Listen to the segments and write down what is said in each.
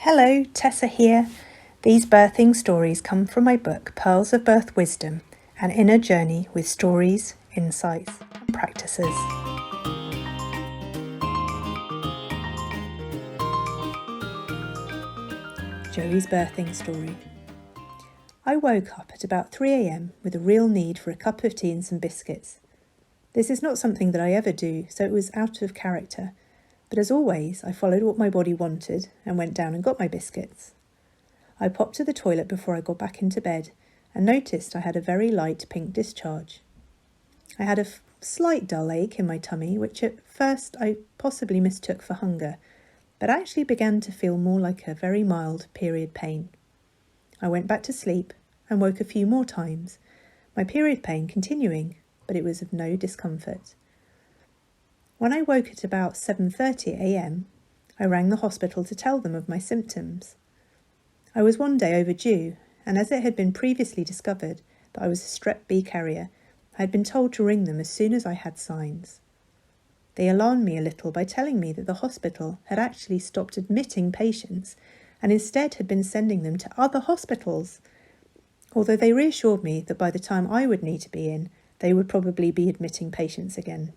Hello, Tessa here. These birthing stories come from my book, Pearls of Birth Wisdom, an inner journey with stories, insights, and practices. Joey's birthing story. I woke up at about 3 a.m. with a real need for a cup of tea and some biscuits. This is not something that I ever do, so it was out of character. But as always, I followed what my body wanted and went down and got my biscuits. I popped to the toilet before I got back into bed and noticed I had a very light pink discharge. I had a slight dull ache in my tummy, which at first I possibly mistook for hunger, but actually began to feel more like a very mild period pain. I went back to sleep and woke a few more times, my period pain continuing, but it was of no discomfort. When I woke at about 7:30 a.m, I rang the hospital to tell them of my symptoms. I was one day overdue, and as it had been previously discovered that I was a strep B carrier, I had been told to ring them as soon as I had signs. They alarmed me a little by telling me that the hospital had actually stopped admitting patients and instead had been sending them to other hospitals, although they reassured me that by the time I would need to be in, they would probably be admitting patients again.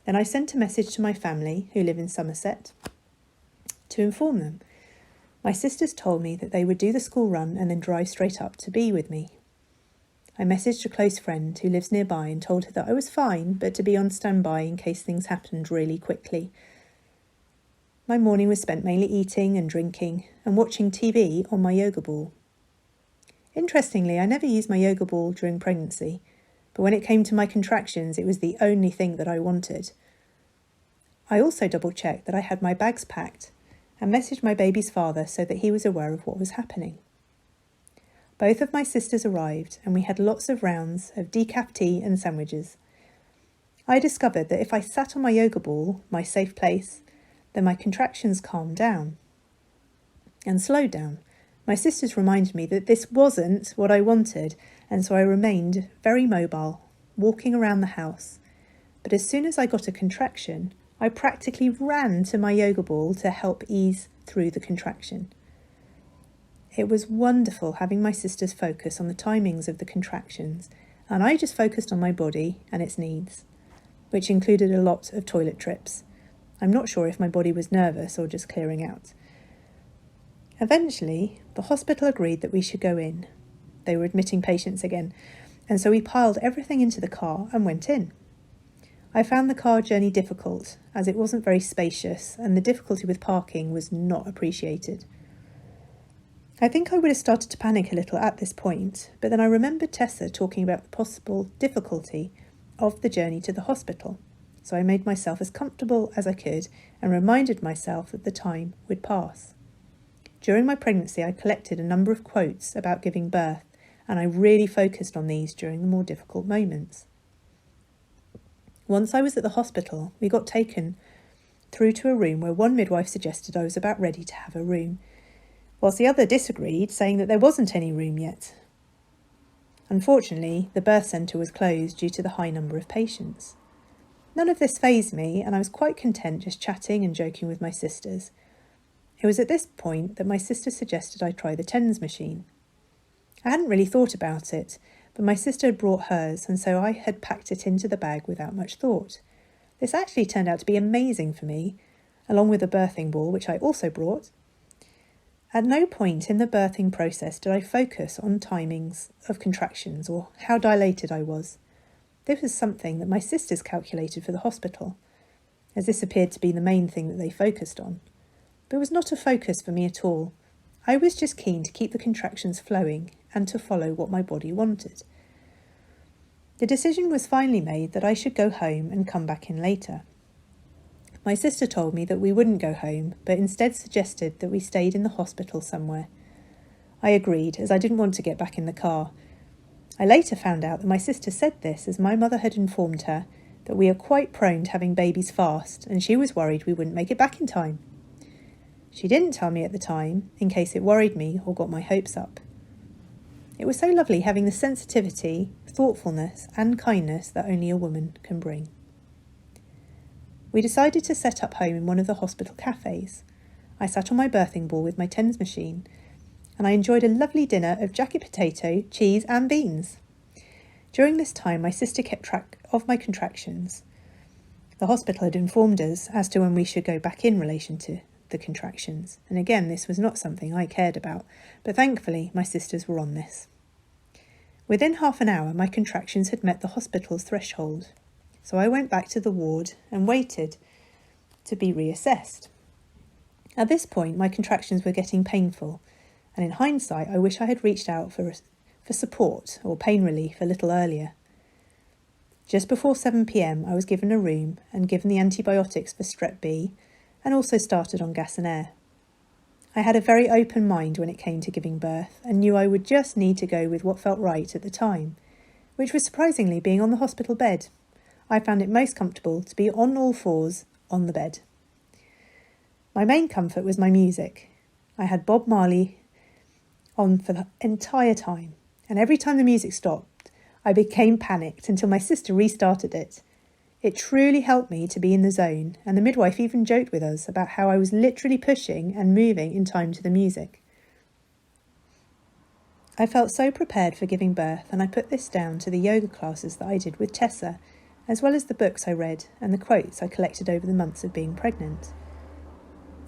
Then I sent a message to my family, who live in Somerset, to inform them. My sisters told me that they would do the school run and then drive straight up to be with me. I messaged a close friend who lives nearby and told her that I was fine, but to be on standby in case things happened really quickly. My morning was spent mainly eating and drinking and watching TV on my yoga ball. Interestingly, I never used my yoga ball during pregnancy, but when it came to my contractions, it was the only thing that I wanted. I also double-checked that I had my bags packed and messaged my baby's father so that he was aware of what was happening. Both of my sisters arrived and we had lots of rounds of decaf tea and sandwiches. I discovered that if I sat on my yoga ball, my safe place, then my contractions calmed down and slowed down. My sisters reminded me that this wasn't what I wanted, and so I remained very mobile, walking around the house. But as soon as I got a contraction, I practically ran to my yoga ball to help ease through the contraction. It was wonderful having my sisters focus on the timings of the contractions, and I just focused on my body and its needs, which included a lot of toilet trips. I'm not sure if my body was nervous or just clearing out. Eventually, the hospital agreed that we should go in. They were admitting patients again, and so we piled everything into the car and went in. I found the car journey difficult, as it wasn't very spacious, and the difficulty with parking was not appreciated. I think I would have started to panic a little at this point, but then I remembered Tessa talking about the possible difficulty of the journey to the hospital, so I made myself as comfortable as I could and reminded myself that the time would pass. During my pregnancy, I collected a number of quotes about giving birth, and I really focused on these during the more difficult moments. Once I was at the hospital, we got taken through to a room where one midwife suggested I was about ready to have a room, whilst the other disagreed, saying that there wasn't any room yet. Unfortunately, the birth centre was closed due to the high number of patients. None of this fazed me, and I was quite content just chatting and joking with my sisters. It was at this point that my sister suggested I try the TENS machine. I hadn't really thought about it, but my sister had brought hers, and so I had packed it into the bag without much thought. This actually turned out to be amazing for me, along with a birthing ball, which I also brought. At no point in the birthing process did I focus on timings of contractions or how dilated I was. This was something that my sisters calculated for the hospital, as this appeared to be the main thing that they focused on. But it was not a focus for me at all. I was just keen to keep the contractions flowing and to follow what my body wanted. The decision was finally made that I should go home and come back in later. My sister told me that we wouldn't go home, but instead suggested that we stayed in the hospital somewhere. I agreed, as I didn't want to get back in the car. I later found out that my sister said this as my mother had informed her that we are quite prone to having babies fast, and she was worried we wouldn't make it back in time. She didn't tell me at the time, in case it worried me or got my hopes up. It was so lovely having the sensitivity, thoughtfulness and kindness that only a woman can bring. We decided to set up home in one of the hospital cafes. I sat on my birthing ball with my TENS machine, and I enjoyed a lovely dinner of jacket potato, cheese and beans. During this time, my sister kept track of my contractions. The hospital had informed us as to when we should go back in relation to the contractions, and again, this was not something I cared about, but thankfully my sisters were on this. Within half an hour, my contractions had met the hospital's threshold, so I went back to the ward and waited to be reassessed. At this point, my contractions were getting painful, and in hindsight, I wish I had reached out for support or pain relief a little earlier. Just before 7 p.m, I was given a room and given the antibiotics for strep B, and also started on gas and air. I had a very open mind when it came to giving birth, and knew I would just need to go with what felt right at the time, which was surprisingly being on the hospital bed. I found it most comfortable to be on all fours on the bed. My main comfort was my music. I had Bob Marley on for the entire time, and every time the music stopped, I became panicked until my sister restarted it. It truly helped me to be in the zone, and the midwife even joked with us about how I was literally pushing and moving in time to the music. I felt so prepared for giving birth, and I put this down to the yoga classes that I did with Tessa, as well as the books I read and the quotes I collected over the months of being pregnant.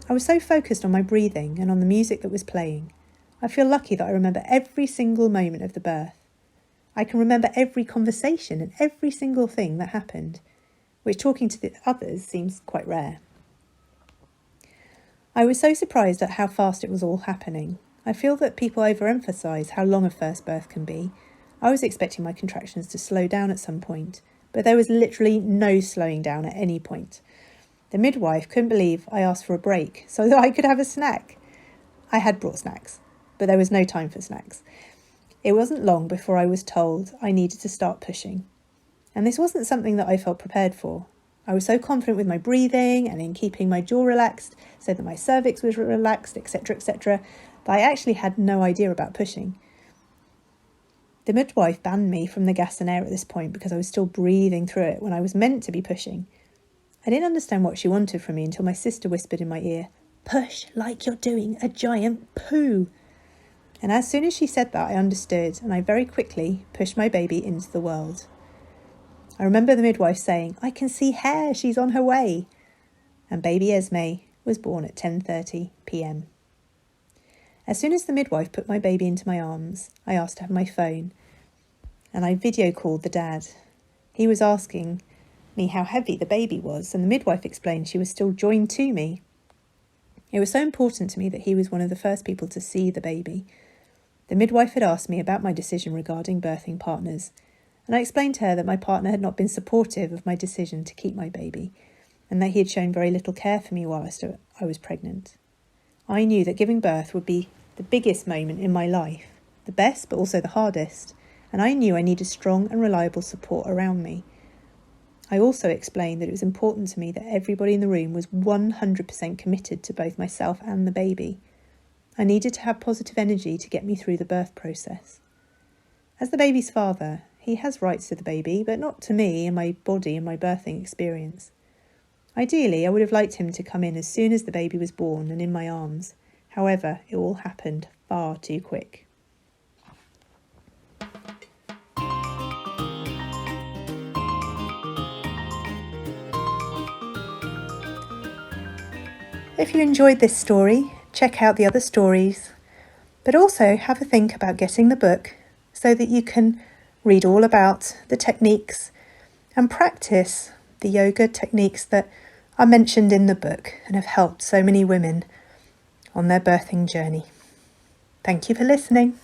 I was so focused on my breathing and on the music that was playing. I feel lucky that I remember every single moment of the birth. I can remember every conversation and every single thing that happened, which talking to the others seems quite rare. I was so surprised at how fast it was all happening. I feel that people overemphasise how long a first birth can be. I was expecting my contractions to slow down at some point, but there was literally no slowing down at any point. The midwife couldn't believe I asked for a break so that I could have a snack. I had brought snacks, but there was no time for snacks. It wasn't long before I was told I needed to start pushing. And this wasn't something that I felt prepared for. I was so confident with my breathing and in keeping my jaw relaxed so that my cervix was relaxed, etc., that I actually had no idea about pushing. The midwife banned me from the gas and air at this point because I was still breathing through it when I was meant to be pushing. I didn't understand what she wanted from me until my sister whispered in my ear, "Push like you're doing a giant poo." And as soon as she said that, I understood, and I very quickly pushed my baby into the world. I remember the midwife saying, "I can see hair, she's on her way." And baby Esme was born at 10:30 p.m. As soon as the midwife put my baby into my arms, I asked to have my phone, and I video called the dad. He was asking me how heavy the baby was, and the midwife explained she was still joined to me. It was so important to me that he was one of the first people to see the baby. The midwife had asked me about my decision regarding birthing partners, and I explained to her that my partner had not been supportive of my decision to keep my baby, and that he had shown very little care for me whilst I was pregnant. I knew that giving birth would be the biggest moment in my life, the best but also the hardest, and I knew I needed strong and reliable support around me. I also explained that it was important to me that everybody in the room was 100% committed to both myself and the baby. I needed to have positive energy to get me through the birth process. As the baby's father, he has rights to the baby, but not to me and my body and my birthing experience. Ideally, I would have liked him to come in as soon as the baby was born and in my arms. However, it all happened far too quick. If you enjoyed this story, check out the other stories, but also have a think about getting the book so that you can read all about the techniques and practice the yoga techniques that are mentioned in the book and have helped so many women on their birthing journey. Thank you for listening.